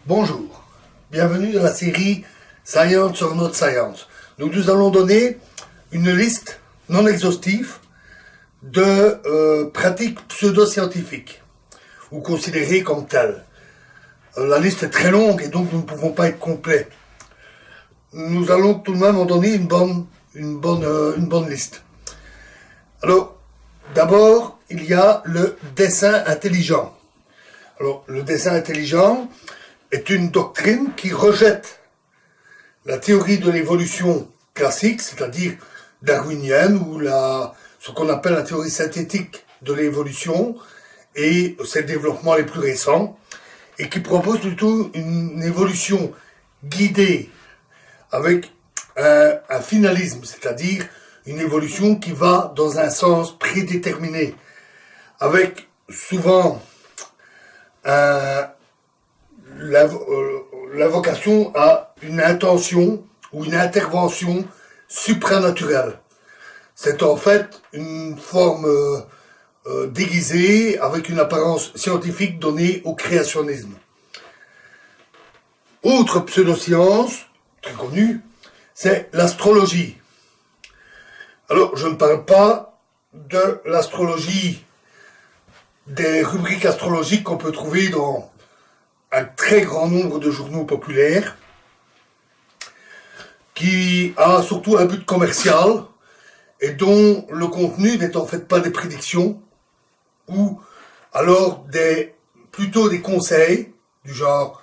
Bonjour, bienvenue dans la série Science or Not Science. Donc nous allons donner une liste non exhaustive de pratiques pseudo-scientifiques ou considérées comme telles. La liste est très longue et donc nous ne pouvons pas être complets. Nous allons tout de même en donner une bonne liste. Alors, d'abord, il y a le dessin intelligent. Alors, le dessin intelligent est une doctrine qui rejette la théorie de l'évolution classique, c'est-à-dire darwinienne, ou ce qu'on appelle la théorie synthétique de l'évolution, et ses développements les plus récents, et qui propose plutôt une évolution guidée avec un finalisme, c'est-à-dire une évolution qui va dans un sens prédéterminé, avec souvent l'invocation à une intention ou une intervention supranaturelle. C'est en fait une forme déguisée avec une apparence scientifique donnée au créationnisme. Autre pseudoscience, très connue, c'est l'astrologie. Alors, je ne parle pas de l'astrologie, des rubriques astrologiques qu'on peut trouver dans un très grand nombre de journaux populaires, qui a surtout un but commercial et dont le contenu n'est en fait pas des prédictions, ou alors plutôt des conseils du genre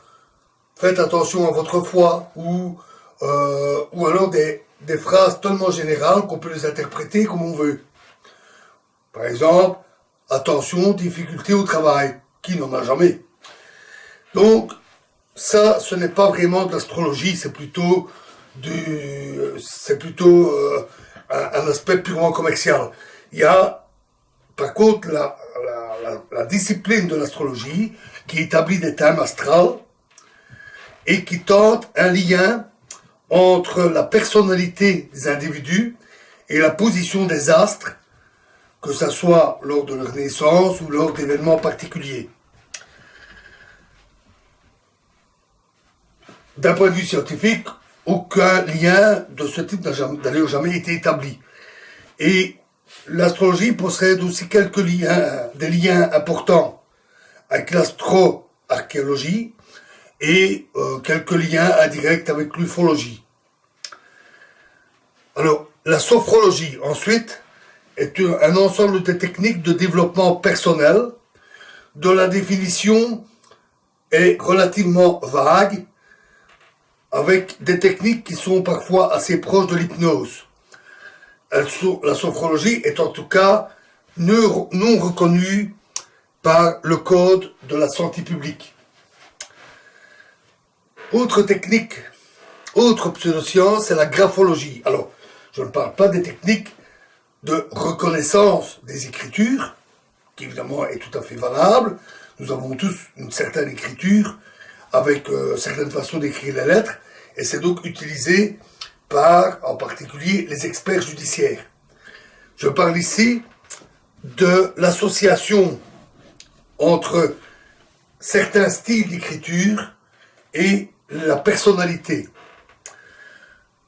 faites attention à votre foi, ou alors des phrases tellement générales qu'on peut les interpréter comme on veut. Par exemple, attention, difficulté au travail, qui n'en a jamais. Donc, ça, ce n'est pas vraiment de l'astrologie, c'est plutôt un aspect purement commercial. Il y a, par contre, la discipline de l'astrologie qui établit des thèmes astrales et qui tente un lien entre la personnalité des individus et la position des astres, que ce soit lors de leur naissance ou lors d'événements particuliers. D'un point de vue scientifique, aucun lien de ce type n'a d'ailleurs jamais été établi. Et l'astrologie possède aussi des liens importants avec l'astro-archéologie et quelques liens indirects avec l'ufologie. Alors, la sophrologie, ensuite, est un ensemble de techniques de développement personnel dont la définition est relativement vague, avec des techniques qui sont parfois assez proches de l'hypnose. La sophrologie est en tout cas non reconnue par le Code de la santé publique. Autre technique, autre pseudoscience, c'est la graphologie. Alors, je ne parle pas des techniques de reconnaissance des écritures, qui évidemment est tout à fait valable. Nous avons tous une certaine écriture, avec certaines façons d'écrire les lettres, et c'est donc utilisé par, en particulier, les experts judiciaires. Je parle ici de l'association entre certains styles d'écriture et la personnalité.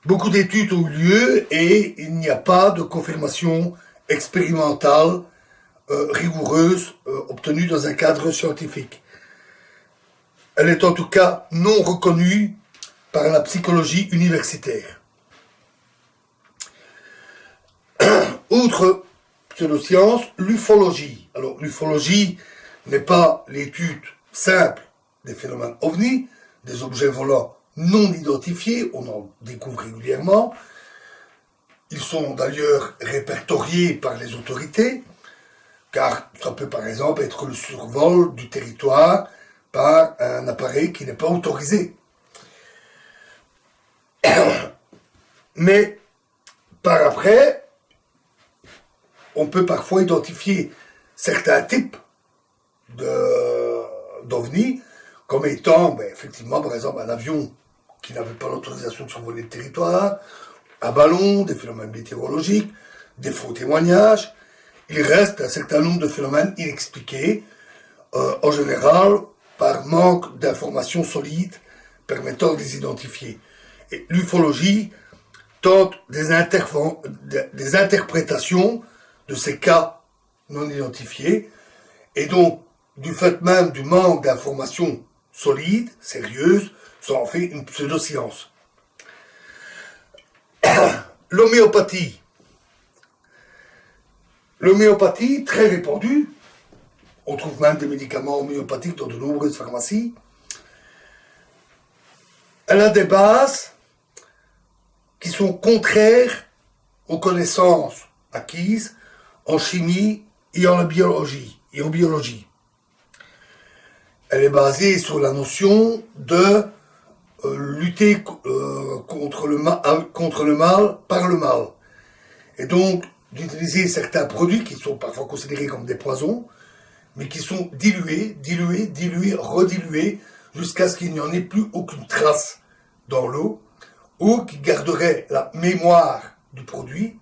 Beaucoup d'études ont eu lieu et il n'y a pas de confirmation expérimentale rigoureuse obtenue dans un cadre scientifique. Elle est en tout cas non reconnue par la psychologie universitaire. Autre pseudoscience, l'ufologie. Alors, l'ufologie n'est pas l'étude simple des phénomènes ovnis, des objets volants non identifiés, on en découvre régulièrement. Ils sont d'ailleurs répertoriés par les autorités, car ça peut par exemple être le survol du territoire par un appareil qui n'est pas autorisé. Mais par après, on peut parfois identifier certains types d'ovnis comme étant, effectivement, par exemple, un avion qui n'avait pas l'autorisation de survoler le territoire, un ballon, des phénomènes météorologiques, des faux témoignages. Il reste un certain nombre de phénomènes inexpliqués, en général par manque d'informations solides permettant de les identifier. Et l'ufologie tente des interprétations de ces cas non identifiés, et donc, du fait même du manque d'informations solides, sérieuses, ça en fait une pseudoscience. L'homéopathie. L'homéopathie, très répandue, on trouve même des médicaments homéopathiques dans de nombreuses pharmacies. Elle a des bases qui sont contraires aux connaissances acquises en chimie et en biologie. Elle est basée sur la notion de lutter contre le mal par le mal. Et donc, d'utiliser certains produits qui sont parfois considérés comme des poisons, mais qui sont dilués, redilués, jusqu'à ce qu'il n'y en ait plus aucune trace dans l'eau, ou qui garderait la mémoire du produit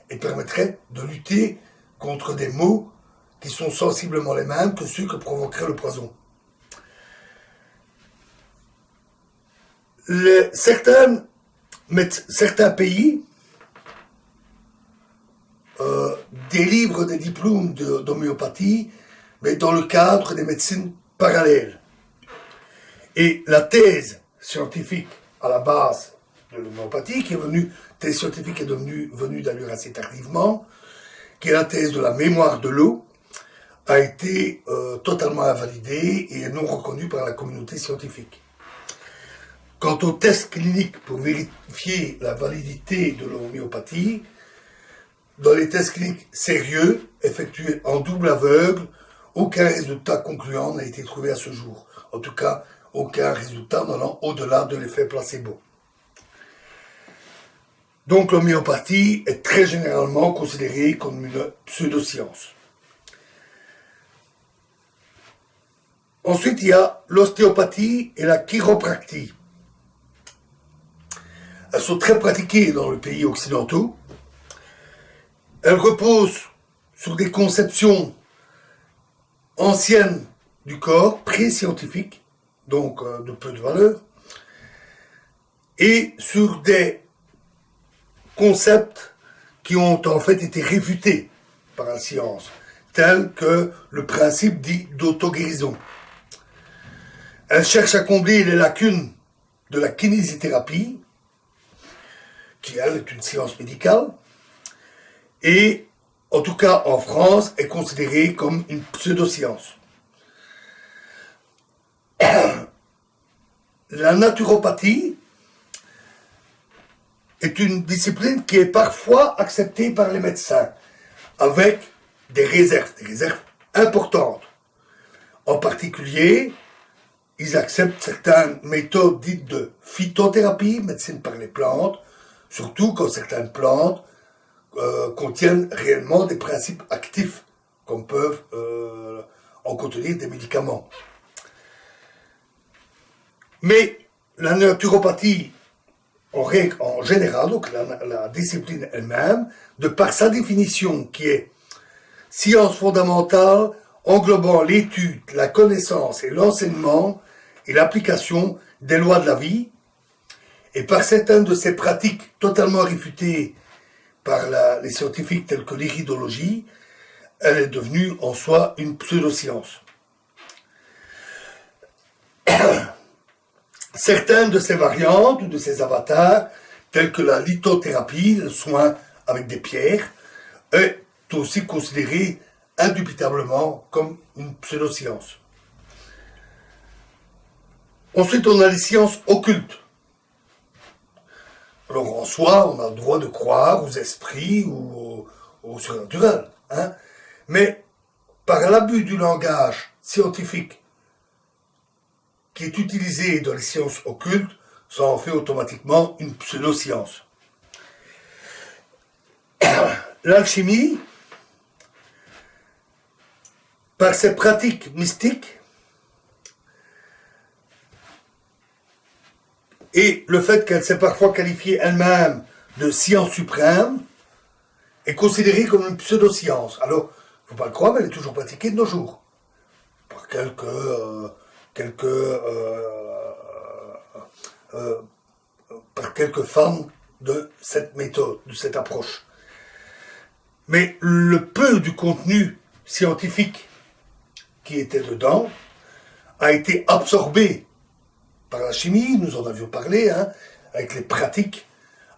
et permettrait de lutter contre des maux qui sont sensiblement les mêmes que ceux que provoquerait le poison. Certains pays délivrent des diplômes d'homéopathie, mais dans le cadre des médecines parallèles. Et la thèse scientifique à la base de l'homéopathie, thèse scientifique est venue d'ailleurs assez tardivement, qui est la thèse de la mémoire de l'eau, a été totalement invalidée et non reconnue par la communauté scientifique. Quant aux tests cliniques pour vérifier la validité de l'homéopathie, dans les tests cliniques sérieux, effectués en double aveugle, aucun résultat concluant n'a été trouvé à ce jour. En tout cas, aucun résultat n'allant au-delà de l'effet placebo. Donc l'homéopathie est très généralement considérée comme une pseudoscience. Ensuite, il y a l'ostéopathie et la chiropractie. Elles sont très pratiquées dans les pays occidentaux. Elles reposent sur des conceptions anciennes du corps, pré-scientifiques, donc de peu de valeur, et sur des concepts qui ont en fait été réfutés par la science, tels que le principe dit d'auto-guérison. Elles cherchent à combler les lacunes de la kinésithérapie, qui elle est une science médicale, et en tout cas en France est considérée comme une pseudoscience. La naturopathie est une discipline qui est parfois acceptée par les médecins, avec des réserves importantes. En particulier, ils acceptent certaines méthodes dites de phytothérapie, médecine par les plantes, surtout quand certaines plantes contiennent réellement des principes actifs, comme peuvent en contenir des médicaments. Mais la naturopathie, en général, donc la discipline elle-même, de par sa définition qui est science fondamentale englobant l'étude, la connaissance et l'enseignement et l'application des lois de la vie, et par certaines de ces pratiques totalement réfutées par les scientifiques tels que l'iridologie, elle est devenue en soi une pseudoscience. Certaines de ces variantes ou de ces avatars, tels que la lithothérapie, le soin avec des pierres, est aussi considérée indubitablement comme une pseudoscience. Ensuite, on a les sciences occultes. Alors en soi, on a le droit de croire aux esprits ou au surnaturel. Mais par l'abus du langage scientifique qui est utilisé dans les sciences occultes, ça en fait automatiquement une pseudoscience. L'alchimie, par ses pratiques mystiques, et le fait qu'elle s'est parfois qualifiée elle-même de science suprême, est considérée comme une pseudoscience. Alors, il ne faut pas le croire, mais elle est toujours pratiquée de nos jours, par par quelques fans de cette méthode, de cette approche. Mais le peu du contenu scientifique qui était dedans a été absorbé par la chimie, nous en avions parlé, avec les pratiques,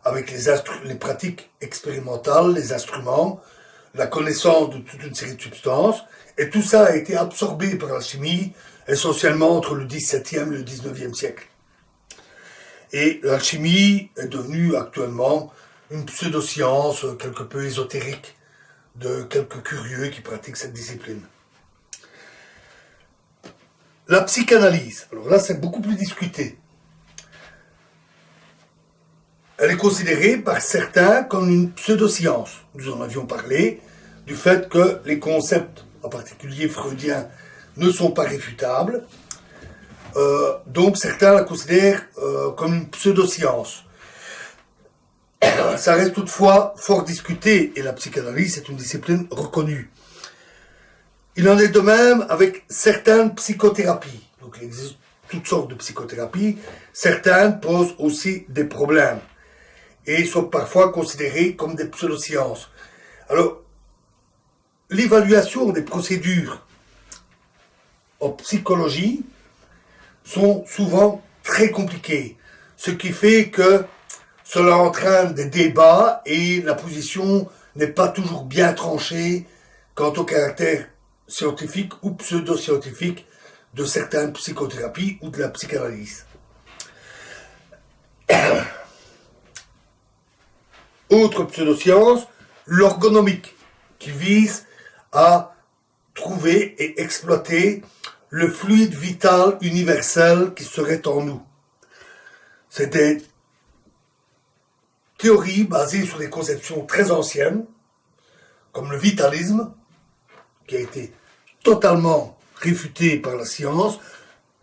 avec les pratiques expérimentales, les instruments, la connaissance de toute une série de substances, et tout ça a été absorbé par la chimie, essentiellement entre le XVIIe et le XIXe siècle. Et l'alchimie est devenue actuellement une pseudo-science quelque peu ésotérique de quelques curieux qui pratiquent cette discipline. La psychanalyse, alors là c'est beaucoup plus discuté. Elle est considérée par certains comme une pseudo-science. Nous en avions parlé, du fait que les concepts, en particulier freudiens, ne sont pas réfutables. Donc certains la considèrent comme une pseudo-science. Ça reste toutefois fort discuté, et la psychanalyse est une discipline reconnue. Il en est de même avec certaines psychothérapies. Donc il existe toutes sortes de psychothérapies. Certaines posent aussi des problèmes et sont parfois considérées comme des pseudosciences. Alors, l'évaluation des procédures en psychologie sont souvent très compliquées, ce qui fait que cela entraîne des débats et la position n'est pas toujours bien tranchée quant au caractère scientifique ou pseudo-scientifique de certaines psychothérapies ou de la psychanalyse. Autre pseudoscience, l'orgonomique, qui vise à trouver et exploiter le fluide vital universel qui serait en nous. C'est des théories basées sur des conceptions très anciennes, comme le vitalisme, qui a été totalement réfuté par la science,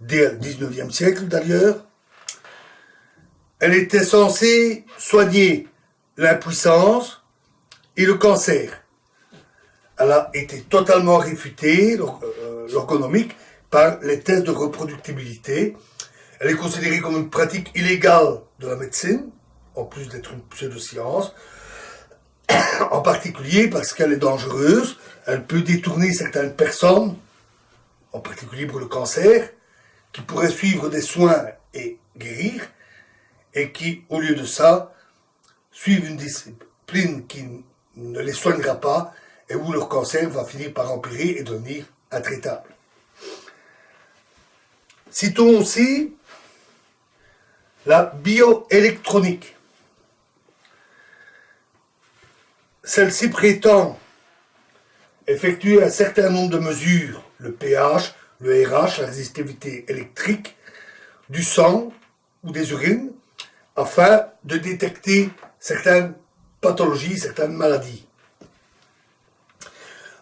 dès le XIXe siècle d'ailleurs. Elle était censée soigner l'impuissance et le cancer. Elle a été totalement réfutée, l'orgonomique, par les tests de reproductibilité. Elle est considérée comme une pratique illégale de la médecine, en plus d'être une pseudoscience, en particulier parce qu'elle est dangereuse, elle peut détourner certaines personnes, en particulier pour le cancer, qui pourraient suivre des soins et guérir, et qui, au lieu de ça, suivent une discipline qui ne les soignera pas, et où leur cancer va finir par empirer et devenir intraitable. Citons aussi la bioélectronique. Celle-ci prétend effectuer un certain nombre de mesures, le pH, le RH, la résistivité électrique, du sang ou des urines, afin de détecter certaines pathologies, certaines maladies.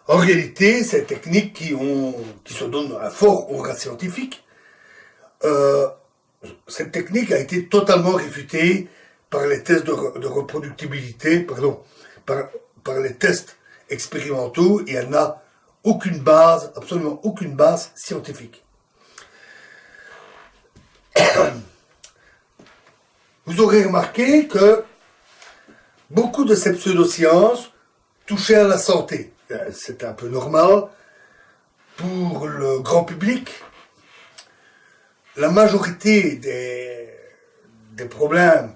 En réalité, ces techniques qui se donnent un fort aura scientifique, cette technique a été totalement réfutée par les tests de reproductibilité, par les tests expérimentaux, et elle n'a aucune base, absolument aucune base scientifique. Vous aurez remarqué que beaucoup de ces pseudosciences touchaient à la santé. C'est un peu normal. Pour le grand public, la majorité des problèmes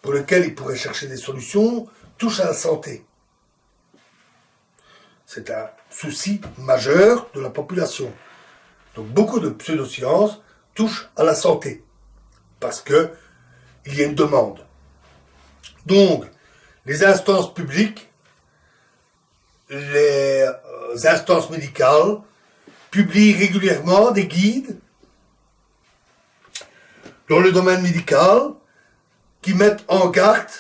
pour lesquels ils pourraient chercher des solutions touchent à la santé. C'est un souci majeur de la population. Donc beaucoup de pseudosciences touchent à la santé, parce que il y a une demande. Donc, les instances publiques, les instances médicales publient régulièrement des guides dans le domaine médical qui mettent en garde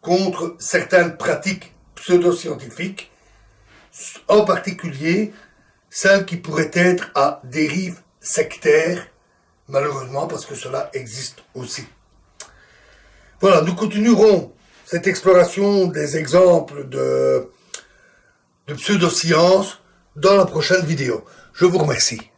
contre certaines pratiques pseudo-scientifiques, en particulier celles qui pourraient être à dérive sectaire, malheureusement, parce que cela existe aussi. Voilà, nous continuerons cette exploration des exemples de pseudosciences dans la prochaine vidéo. Je vous remercie.